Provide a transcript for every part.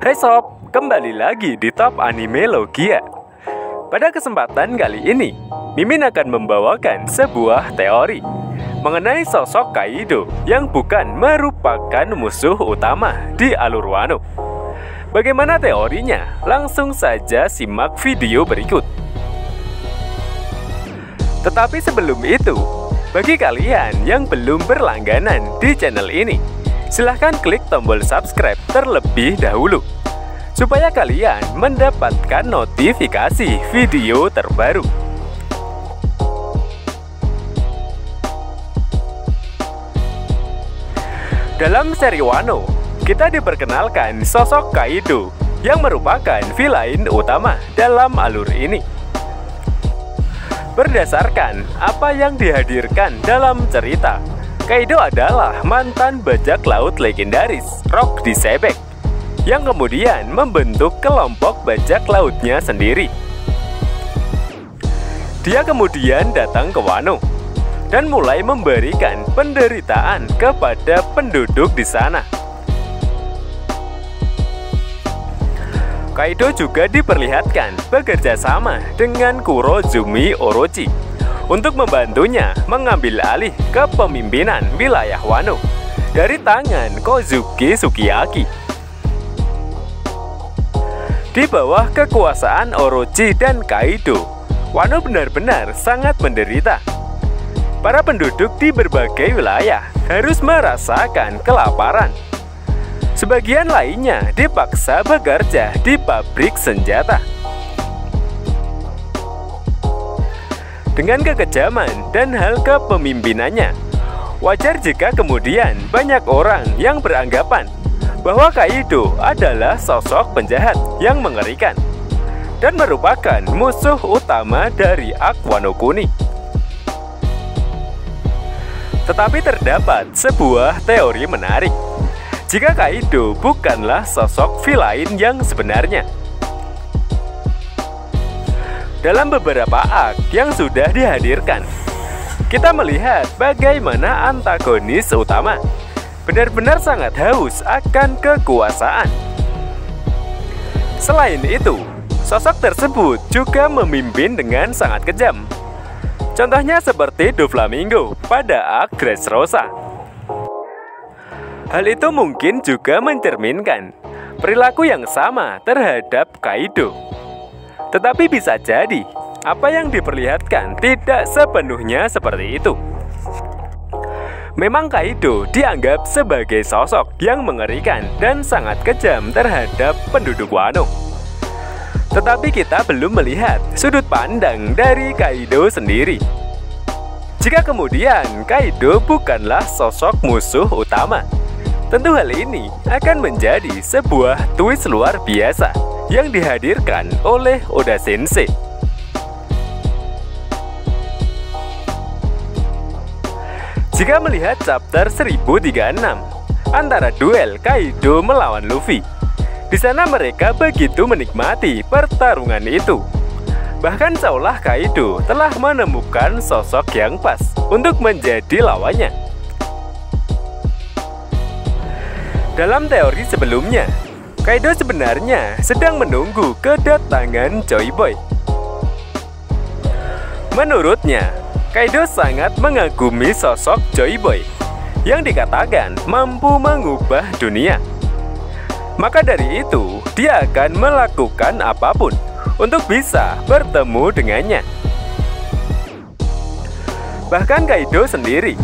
Hai sob, kembali lagi di Top Anime Logia. Pada kesempatan kali ini, Mimin akan membawakan sebuah teori mengenai sosok Kaido yang bukan merupakan musuh utama di alur Wano. Bagaimana teorinya? Langsung saja simak video berikut. Tetapi sebelum itu, bagi kalian yang belum berlangganan di channel ini, silahkan klik tombol subscribe terlebih dahulu supaya kalian mendapatkan notifikasi video terbaru. Dalam seri Wano, kita diperkenalkan sosok Kaido yang merupakan villain utama dalam alur ini. Berdasarkan apa yang dihadirkan dalam cerita, Kaido adalah mantan bajak laut legendaris Rock di Sebek yang kemudian membentuk kelompok bajak lautnya sendiri. Dia kemudian datang ke Wano dan mulai memberikan penderitaan kepada penduduk di sana. Kaido juga diperlihatkan bekerja sama dengan Kurozumi Orochi untuk membantunya mengambil alih kepemimpinan wilayah Wano dari tangan Kozuki Sukiyaki. Di bawah kekuasaan Orochi dan Kaido, Wano benar-benar sangat menderita. Para penduduk di berbagai wilayah harus merasakan kelaparan. Sebagian lainnya dipaksa bekerja di pabrik senjata. Dengan kekejaman dan hal kepemimpinannya, wajar jika kemudian banyak orang yang beranggapan bahwa Kaido adalah sosok penjahat yang mengerikan dan merupakan musuh utama dari Wano Kuni. Tetapi terdapat sebuah teori menarik jika Kaido bukanlah sosok villain yang sebenarnya. Dalam beberapa arc yang sudah dihadirkan, kita melihat bagaimana antagonis utama benar-benar sangat haus akan kekuasaan. Selain itu, sosok tersebut juga memimpin dengan sangat kejam. Contohnya seperti Doflamingo pada arc Dressrosa. Hal itu mungkin juga mencerminkan perilaku yang sama terhadap Kaido. Tetapi bisa jadi, apa yang diperlihatkan tidak sepenuhnya seperti itu. Memang Kaido dianggap sebagai sosok yang mengerikan dan sangat kejam terhadap penduduk Wano. Tetapi kita belum melihat sudut pandang dari Kaido sendiri. Jika kemudian Kaido bukanlah sosok musuh utama, tentu hal ini akan menjadi sebuah twist luar biasa yang dihadirkan oleh Oda Sensei. Jika melihat chapter 1036 antara duel Kaido melawan Luffy, di sana mereka begitu menikmati pertarungan itu. Bahkan seolah Kaido telah menemukan sosok yang pas untuk menjadi lawannya. Dalam teori sebelumnya, Kaido sebenarnya sedang menunggu kedatangan Joy Boy. Menurutnya, Kaido sangat mengagumi sosok Joy Boy yang dikatakan mampu mengubah dunia. Maka dari itu, dia akan melakukan apapun untuk bisa bertemu dengannya. Bahkan Kaido sendiri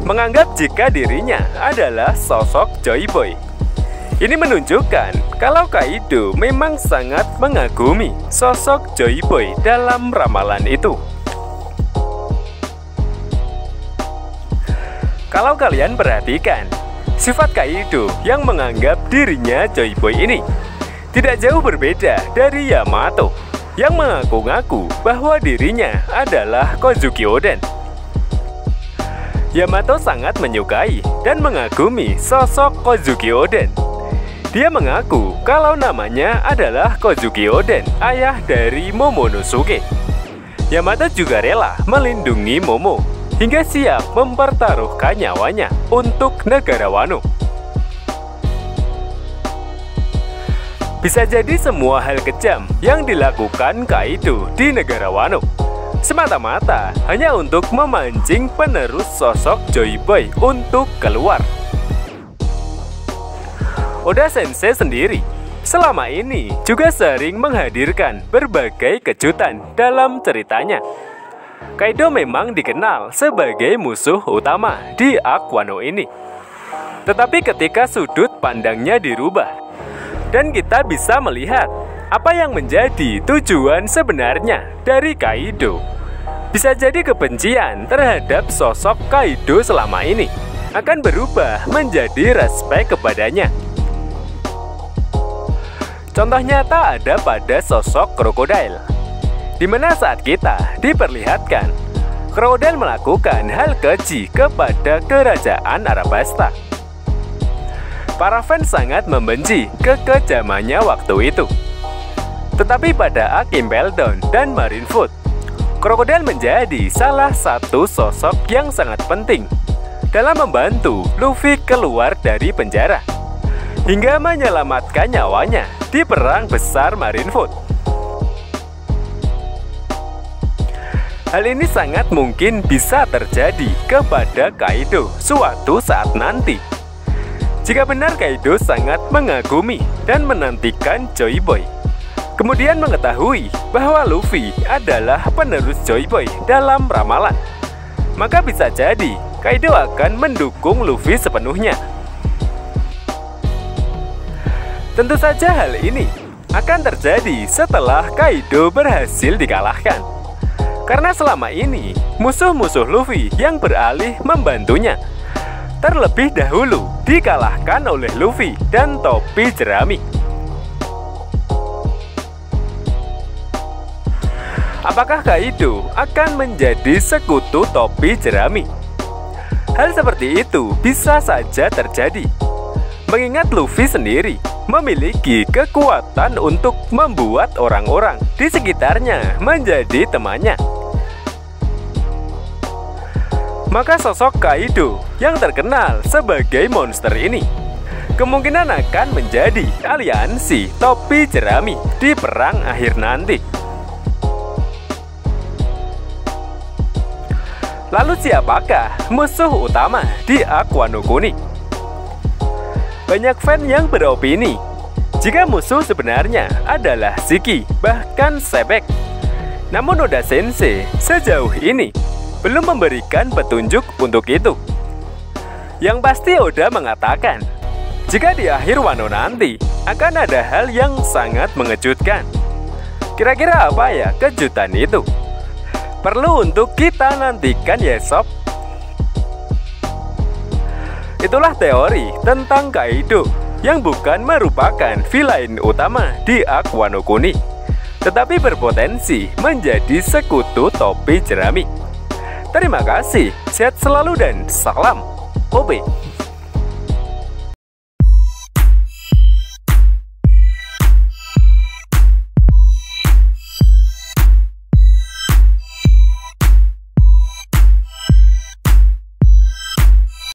menganggap jika dirinya adalah sosok Joy Boy. Ini menunjukkan kalau Kaido memang sangat mengagumi sosok Joy Boy dalam ramalan itu. Kalau kalian perhatikan, sifat Kaido yang menganggap dirinya Joy Boy ini tidak jauh berbeda dari Yamato yang mengaku-ngaku bahwa dirinya adalah Kozuki Oden. Yamato sangat menyukai dan mengagumi sosok Kozuki Oden. Dia mengaku kalau namanya adalah Kozuki Oden, ayah dari Momonosuke. Yamato juga rela melindungi Momo hingga siap mempertaruhkan nyawanya untuk negara Wano. Bisa jadi semua hal kejam yang dilakukan Kaido di negara Wano semata-mata hanya untuk memancing penerus sosok Joy Boy untuk keluar. Oda Sensei sendiri selama ini juga sering menghadirkan berbagai kejutan dalam ceritanya. Kaido memang dikenal sebagai musuh utama di arc Wano ini. Tetapi ketika sudut pandangnya dirubah dan kita bisa melihat apa yang menjadi tujuan sebenarnya dari Kaido, bisa jadi kebencian terhadap sosok Kaido selama ini akan berubah menjadi respek kepadanya. Contoh nyata ada pada sosok Crocodile, di mana saat kita diperlihatkan Crocodile melakukan hal keji kepada kerajaan Arabasta. Para fans sangat membenci kekejamannya waktu itu. Tetapi pada arc Impel Down dan Marineford, Crocodile menjadi salah satu sosok yang sangat penting dalam membantu Luffy keluar dari penjara hingga menyelamatkan nyawanya di perang besar Marineford. Hal ini sangat mungkin bisa terjadi kepada Kaido suatu saat nanti. Jika benar Kaido sangat mengagumi dan menantikan Joy Boy, kemudian mengetahui bahwa Luffy adalah penerus Joy Boy dalam ramalan, maka bisa jadi Kaido akan mendukung Luffy sepenuhnya. Tentu saja hal ini akan terjadi setelah Kaido berhasil dikalahkan, karena selama ini musuh-musuh Luffy yang beralih membantunya terlebih dahulu dikalahkan oleh Luffy dan topi jerami. Apakah Kaido akan menjadi sekutu topi jerami? Hal seperti itu bisa saja terjadi, mengingat Luffy sendiri memiliki kekuatan untuk membuat orang-orang di sekitarnya menjadi temannya. Maka sosok Kaido yang terkenal sebagai monster ini kemungkinan akan menjadi aliansi topi jerami di perang akhir nanti. Lalu siapakah musuh utama di arc Wano Kuni? Banyak fan yang beropini jika musuh sebenarnya adalah Shiki, bahkan Sebek. Namun Oda Sensei sejauh ini belum memberikan petunjuk untuk itu. Yang pasti Oda mengatakan jika di akhir Wano nanti akan ada hal yang sangat mengejutkan. Kira-kira apa ya kejutan itu? Perlu untuk kita nantikan ya sob. Itulah teori tentang Kaido yang bukan merupakan villain utama di arc Wano Kuni, tetapi berpotensi menjadi sekutu topi jerami. Terima kasih, sehat selalu dan salam OB.